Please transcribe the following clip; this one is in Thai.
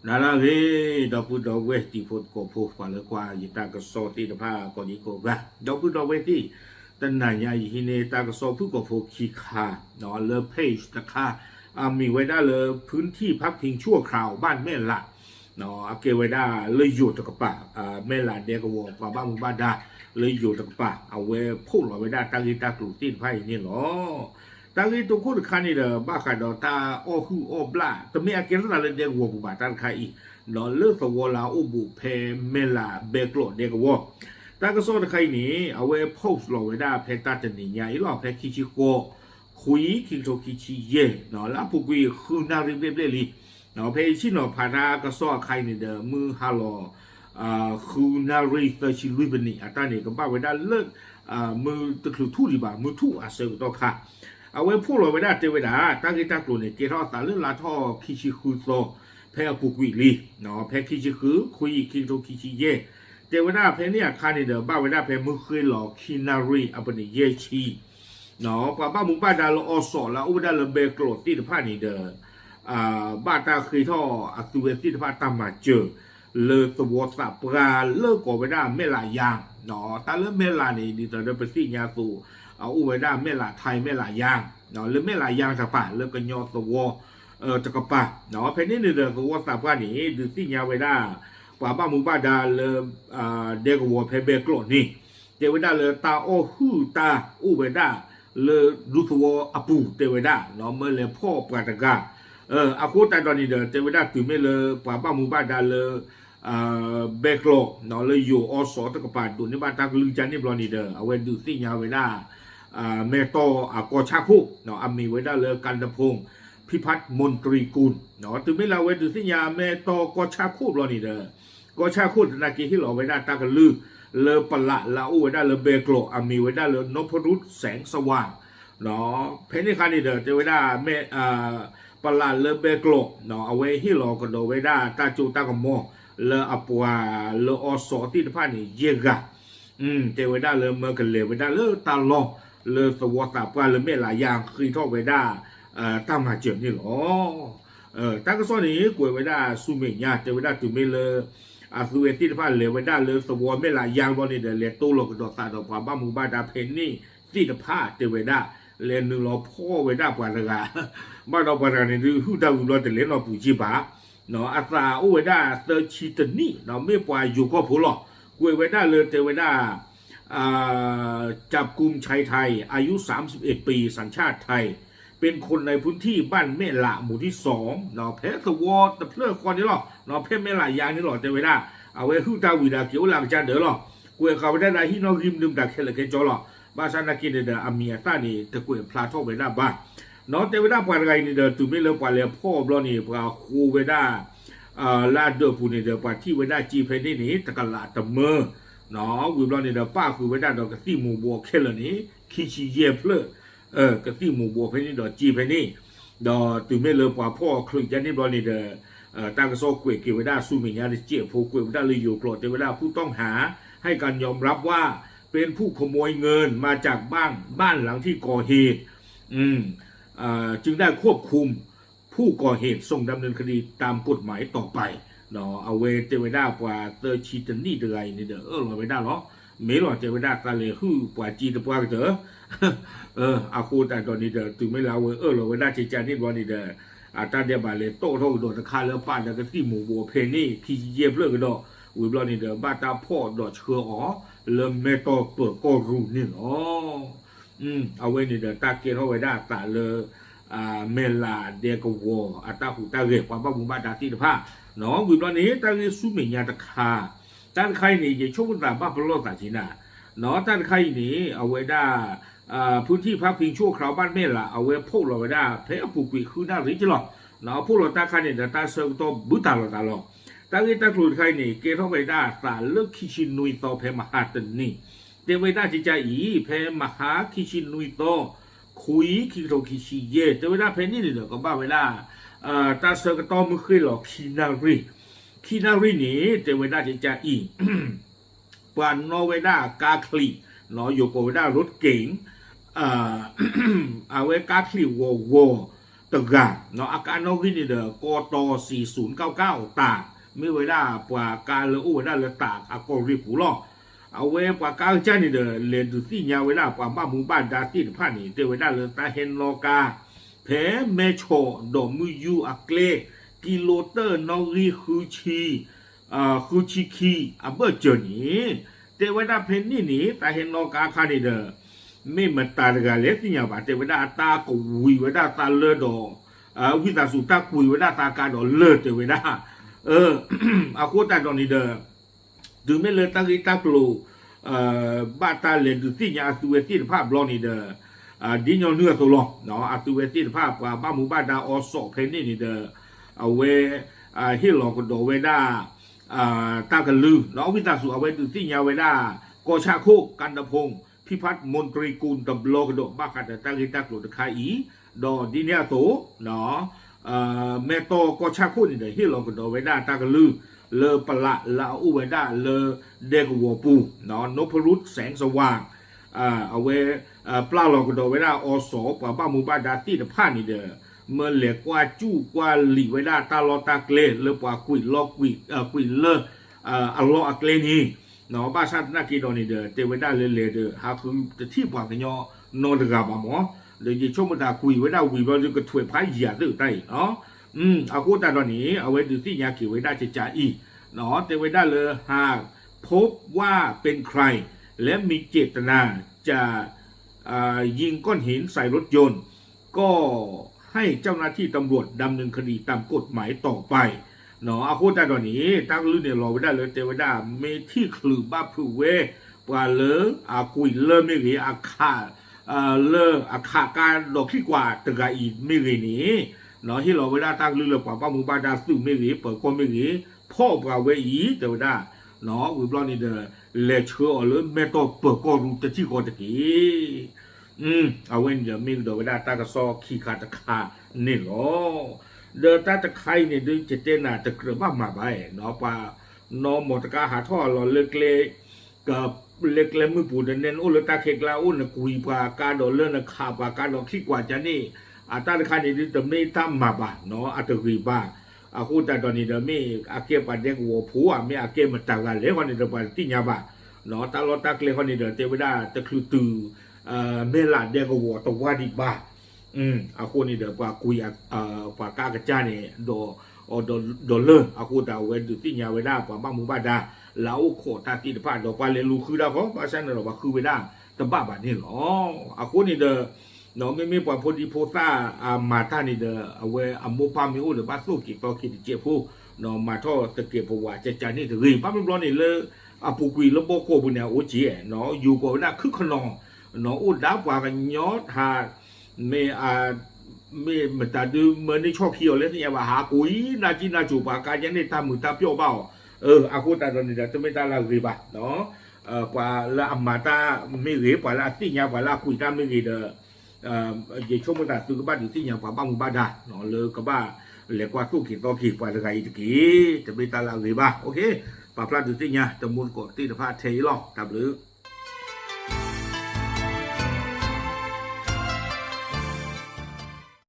นั่นละเฮ้ดอกพุดดอกเวทีพุดโกพูฟังเลยกว่ายิตากระโซตีตะผ้าก่อนยิโกกะดอกพุดดอกเวทีตั้งนานยายิเนตากระโซพูโกพูขี้ขาเนาะเลเพจตะค่ามีไว้ได้เลยพื้นที่พักพิงชั่วคราวบ้านแม่ละเนาะเกไว้ได้เลยอยู่ตะกปะแม่ละเด็กวัวกว่าบ้านมุบ้านได้เลยอยู่ตะกปะเอาไว้พูดไว้ได้ตั้งที่ตากลุ่มตีนไพ่นี่หรอตั้งที่ตัวคนคันนี่เด้อบ้าขัดดอตาโอฮูโอบลาแต่ไม่อาเกลอะไรเด็กวัวกูบ้าตั้งใครอีเนาะเลือกสวลาอุบุเพเมลาเบกโลเด็กวัวตั้งก็โซ่ใครนี่เอาไว้โพสต์ลงไว้ได้เพตาจะหนีใหญ่หรอเพคิชิโกคุยคิงโตคิชิเย่เนาะแล้วพวกวีคือนาริเบเบลีเนาะเพชิโนพาราก็โซ่ใครนี่เด้อมือฮัลโหลคือนาริเตชิลุยบันนี่อัตานี่ก็บ้าไว้ได้เลิกมือตะครุทูดีบ่ามือทูอาเซลตัวค่ะเอาไว้พูดเราไว้ได้เจอไว้ได้ตั้งที่ตากลุ่มเนี่ยเกท่อตาเรื่องลาท่อคิชิคุโซแพ้ปุกวิลีเนาะแพ้คิชิคือคุยคิงโตคิชิเย่เจอไว้ได้แพ้เนี่ยคานี่เด้อบ้าไว้ได้แพ้มือเคยหลอกคินาริอัปนิเยชีเนาะป้ามุบ้านดาลอสอแล้วอุบดาลเบกโลตีตผ้านี่เด้อบ้านตาเคยท่ออัตุเวตีตผ้าตามมาเจอเลอตัวสับปลาเลิกก่อไว้ได้ไม่หลายอย่างเนาะตาเลิกไม่หลายนี่ดีแต่เดินไปที่ยาสูเอาอุบไว้ได้ไม่หลายไทยไม่หลายอย่างเนาะหรือไม่หลายอย่างสักป่ะเลิกกันยอตัวจักรปะเนาะเพนี่เดินตัวสับปลานี่ดูที่ยาไว้ได้ป้าบ้ามุบ้านดาเลเด็กวัวเพเบกโลนี่เจไว้ได้เลยตาโอฮูตาอุบไว้ได้le rutuo apu teweda no me le pho prataga aku ta do ni de teweda tu me le pa ba mu ba da le backlog no le yo also ta ka pa du ni ba ta lu jan ni blo ni de awe du si nya we da me to ko cha khu no ami we da le kan da phong พิพัฒน์มนตรีกุลเนาะถึงไม่เราเวดุสิญาเมโตก็ชาคูดรอนี่เด้อก็ชาคูดนากีที่หล่อไว้ได้ตากระลือเลอปะละละอูไว้ได้เลอเบโกลอามีไว้ได้เลอนพรุษแสงสว่างเนาะเพนิคานี่เด้อจะไว้ได้เมปะละเลอเบโกลเนาะเอาไว้ที่หล่อกระโดไว้ได้ตาจูตากระโมเลออปัวเลออสอที่ผ่านนี่เยกะจะไว้ได้เลอเมื่อกันเลยไว้ได้เลอตาลองเลอสวัสดิ์ปลาเลอเมหลายอย่างคือทอดไว้ได้ตามหาเจ็บนี่หรอตั้งก็ซ้อนนี้กวยไว้ได้สุเมียเจอไว้ได้จุเมเลสุเวติผ่านเลยไว้ได้เลยสวอไม่หลายอย่างบอลนี่เดี๋ยวเลี้ยตู้หลอกดอกตาดอกความบ้ามูบ้าดาเพนนี่ที่ตะผ้าเจอไว้ได้เลี้ยหนึ่งเราพ่อไว้ได้ปานกาบ้านเราปานกาเนี่ยดูหูดาวเราแต่เลี้ยเราปู่จีบ้าเนาะอัตราเอาไว้ได้เตอร์ชีตนี่เนาะไม่ปล่อยอยู่ก็ผู้หลอกกวยไว้ได้เลยเจอไว้ได้จับกุมชายไทยอายุ31 ปีสัญชาติไทยเป็นคนในพื้นที่บ้านแม่ละหมู่ที่2เนาะเพชรวอตะเพลคอนนี่หรอเนาะเพชรแม่ละยางนี่หรอเจอไว้ได้เอาไว้ฮู้ตาวิดาเกี่ยวหลังจานเด้อหรอกวยเขาไว้ได้ที่นอกริมดึงดักแค่ละแค่จอหรอบ้านสันนักกินเด้ออามีตานี่ตะกวยพลาทอไว้ได้บ้านเนาะเจอไว้ได้ปานไรนี่เด้อตุไม่เลปานเลยพ่อบลอนี่ปลาคูไว้ได้ลาดเด้อผู้นี่เด้อปาที่ไว้ได้จีเพนี่นี่ตะกละตะเมอเนาะวิบลอนี่เด้อป้าคือไว้ได้ดอกกะที่หมู่บัวแค่ละนี้ขี้ชีเย่เพลกะที่หมู่บัวเพนี่ดอกจีเพนี่ดอตุไม่เลปาพ่อคลุยจันนี่บลอนี่เด้อตั้งกระโซกวยเกี่ยวไว้ได้สู้มีญาติเจี๊ยบผู้กวยไว้ได้เลยอยู่โกรธเจ้าไว้ได้ผู้ต้องหาให้การยอมรับว่าเป็นผู้ขโมยเงินมาจากบ้านหลังที่ก่อเหตุจึงได้ควบคุมผู้ก่อเหตุส่งดำเนินคดีตามกฎหมายต่อไปเนาะเอาเวเจไว้ได้กว่าเตอร์ชีตันนี่เดือยนี่เด้อลอยไว้ได้หรอเมลอเจไว้ได้กันเลยฮือกว่าจีตะปวกเด้ออาคูแต่ตอนนี้เด้อถึงไม่ลาเวลอยไว้ได้จีจานี่บอนี่เด้อตาเดียบาเลยโต้โดดคาเลือป้าแล้วก็ที่หมู่บัวเพนี่ขี้เย็บเลิกกันดอกวิบลอนี่เด้อบ้าตาพ่อดอกเชืออ๋อเริ่มเมตอเปิดก็รู้นี่เนาะเอาไว้นี่เด้อตาเกลเอาไว้ได้ตาเลยเมลาเดกวัวอัตาหูตาเรียกความบ้าบุญบ้าดาตีผ้าเนาะวิบลอนี้ตาเรียสุเมียตะคาตาใครนี่จะช่วงตาบ้าพลอตาจีน่าเนาะตาใครนี่เอาไว้ได้พื้นที่พักพิงชั่วคราวบ้านเมล่ะเอาไว้พวกเราไว้ได้เพอปุกปีคือหน้าริจหรอเนาะพวกเราตาใครเนี่ยตาเซลโตบุตาเราตาหรอตาเรียตากลุ่มใครนี่เกเข้าไปได้สารเลิกคิชินุยโตเพมหาตันนี่เดี๋ยวไว้ได้จิตใจอีเพมหาคิชินุยโตคุยคิโตคิชิเย่เดี๋ยวไว้ได้เพนี่เดี๋ยวก็บ้าไว้ได้ตาเซลก็ต้องมือขึ้นหรอกคินารีนี่เดี๋ยวไว้ได้จิตใจอีปานโนไว้ได้กาคลีเนาะอยู่กับไว้ได้รถเก๋งเอาไว้กาคลีวัวต กะเนาะอาการนอกที่นี่เด้อกต4099ตากไม่เวลาปว่าการเลอู้ได้เลยตากอากอริปูล้อเอาไว้ปว่าการจ้านี่เด้อเรียนดูที่ยาเวลาปว่าบ้านหมู่บ้านดาที่ผ่านนี่เตเวลาเลยตาเห็นโลกาแผเมโชดอมือยูอักเลกิโลเตอร์นอรีคือชีคือชีคีอับเบอร์เจนี่เตเวลาเพนนี่ตาเห็นโลกาคานี่เด้อไม่มาตาเกาเลสิยาบาเตเวลาตาก็วิเวลาตาเลดอวิตาสุตาคุยเวลาตาการดอเลเตเวลาอาโคตาดอนี่เด้อดูไม่เลยตากิตากลูบาตาเลดูสิยาสุเวติภาพลอนี่เด้อดิญเนื้อตัวลอเนาะอาสุเวติภาพว่าบ้าหมู่บ้านดาออสอเพนนี่เด้อเอาเวฮิลอกดอเวดาตากลือเนาะวิตาสุเอาเวดูสิยาเวดากอชาโคกันดพงพิพัฒน์มนตรีกูลตบโลกดบ้ากันตากิตากลูตะคาอีดอดิเนียโตเนาะเมโตก็ชักพูดนี่เดี๋ยวที่เราก็โดนไว้ได้ตากลือเลอปละลาอุไว้ได้เลอเดกวัวปูเนาะนพรุษแสงสว่างเอาไว้ปลาเราก็โดนไว้ได้อสป่าบ้ามูบ้าดาตีตะพานนี่เด้อเมื่อเหลือกว่าจู้กว่าหลีไว้ได้ตาลอตาเกลเลอป่ากุยลอกกุยเลออัลลออักเลนี่เนาะบ้าชาตินักกีฬานี่เด้อเตไว้ได้เลยเด้อหาคือจะที่ป่ากันยอนอดกาบหมอเลยจะชมมาคุยไว้ได้วิบวัลก็ถวยพายหยาดื้อได้เนาะเอาคู่ตาตอนนี้เอาไว้ดูที่ยาเกี่ยวไว้ได้จะจ่าอีเนาะแต่ไว้ได้เลยหากพบว่าเป็นใครและมีเจตนาจะยิงก้อนหินใส่รถยนต์ก็ให้เจ้าหน้าที่ตำรวจดำเนินคดีตามกฎหมายต่อไปเนาะเอาคู่ตาตอนนี้ตั้งรุ่นเนี่ยรอไว้ได้เลยแต่ไว้ได้ไม่ที่คลือบ้าผู้เวปว่าเลยคุยเริ่มไม่เหลืออาคาเลออาคาการดอกที่กว่าตะกาอีไม่รีนี้เนาะที่เราเวลาตั้งเรื่องกว่าป้ามูบาดาสื่อไม่รีเปิดคนไม่รีพ่อปราเวอีเดี๋ยวได้เนาะวิบลอนี่เด้อเลเชอร์เลยแม่ต้องเปิดก็รู้จะที่ก่อนตะกี้เอาเว้นเดี๋ยวมีเดี๋ยวเวลาตั้งกระซอขี้ขาตะคานี่หรอเดินตั้งตะไคร้เนี่ยดึงเจเจน่าจะเกลือบ้ามาไปเนาะป่าน้องหมดตะกาหาท่อหล่อเล็กๆกับเล็กและมือปูดเน้นอุ้นตาเขกลาอุ้นกุยปาการดอเลื่อนขาปาการดอกขี้กว่าจะนี่ตาตะคานี่จะไม่ทำมาบ้าเนาะอัตรีบ้าคู่แต่ตอนนี้เดี๋ยวมีอาเกปาเด็กวัวผัวมีอาเกมาต่างกันเลยคนนี้เดี๋ยวไปที่ยาบ้าเนาะตาลอตาเกลคนนี้เดี๋ยวเทวดาตะคลุตือเมล่าเด็กวัวตัวว่าดีบ้าคู่นี้เดี๋ยวปากุยปากากระจานี่โดเลื่อนคู่แต่เว้นดูที่ยาเวด้าปาบ้ามูบ้าดาแล้วโคตรที่ผ่านดอกปลาเรียนรู้คือได้เพราะภาษาเราว่าคือไม่ได้แต่บ้าแบบนี้หรอคนนี้เด้อเนาะไม่มีปพอดีโพซ่ามาท่านี่เด้อเอาไว้โมพามิโอเด้อบ้าสู้กี่ต่อกี่เจ็บผู้เนาะมาท่อตะเกียบผัวจะจานี่ถึงรีป้ามันร้อนนี่เลยปูกุยแล้วโบโคบุญเนี่ยโอจีเนาะอยู่กับน่าคึกขนองเนาะอุดดาปว่ากันยอดหาไม่มาแต่ดูเหมือนในชอบเขียวเลยที่ว่าหากุยนาจีนาจูปากการยังได้ตามมือตาเปี้ยวเบ้าaku tak tahu ni dah tapi tak lah riba no pala amata mi ri pala tinya pala ku ta mi ri de je chomo ta tu ba di tinya pa ba mu ba da no le ka ba le kwa tu ki to ki pa ga i ki tapi tak lah riba okey pa pla di tinya temun ko ti da pha thei lo tab lu